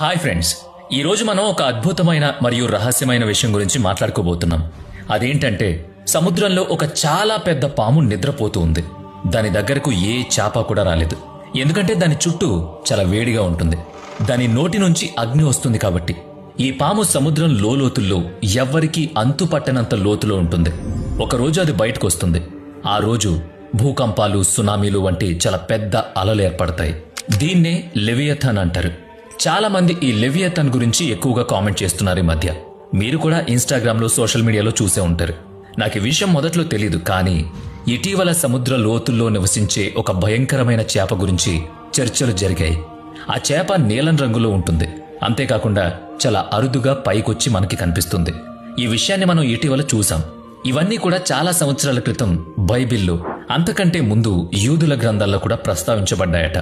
Hi friends, ఈరోజు మనం ఒక అద్భుతమైన మరియు రహస్యమైన విషయం గురించి మాట్లాడుకోబోతున్నాం. అదేంటంటే సముద్రంలో ఒక చాలా పెద్ద పాము నిద్రపోతూ ఉంది. దాని దగ్గరకు ఏ చేప కూడా రాలేదు. ఎందుకంటే దాని చుట్టూ చాలా వేడిగా ఉంటుంది. దాని నోటి నుంచి అగ్ని వస్తుంది కాబట్టి. ఈ పాము సముద్రం లోతుల్లో ఎవ్వరికీ అంతుపట్టనంత లోతులో ఉంటుంది. ఒకరోజు అది బయటకు వస్తుంది. ఆ రోజు భూకంపాలు, సునామీలు వంటి చాలా పెద్ద అలలు ఏర్పడతాయి. దీన్నే లెవియథాన్ అంటారు. చాలా మంది ఈ లెవియథాన్ గురించి ఎక్కువగా కామెంట్ చేస్తున్నారు ఈ మధ్య. మీరు కూడా ఇన్స్టాగ్రామ్లో, సోషల్ మీడియాలో చూసే ఉంటారు. నాకు ఈ విషయం మొదట్లో తెలీదు, కానీ ఇటీవల సముద్ర లోతుల్లో నివసించే ఒక భయంకరమైన చేప గురించి చర్చలు జరిగాయి. ఆ చేప నీలం రంగులో ఉంటుంది. అంతేకాకుండా చాలా అరుదుగా పైకొచ్చి మనకి కనిపిస్తుంది. ఈ విషయాన్ని మనం ఇటీవల చూసాం. ఇవన్నీ కూడా చాలా సంవత్సరాల క్రితం బైబిల్లో, అంతకంటే ముందు యూదుల గ్రంథాల్లో కూడా ప్రస్తావించబడ్డాయట.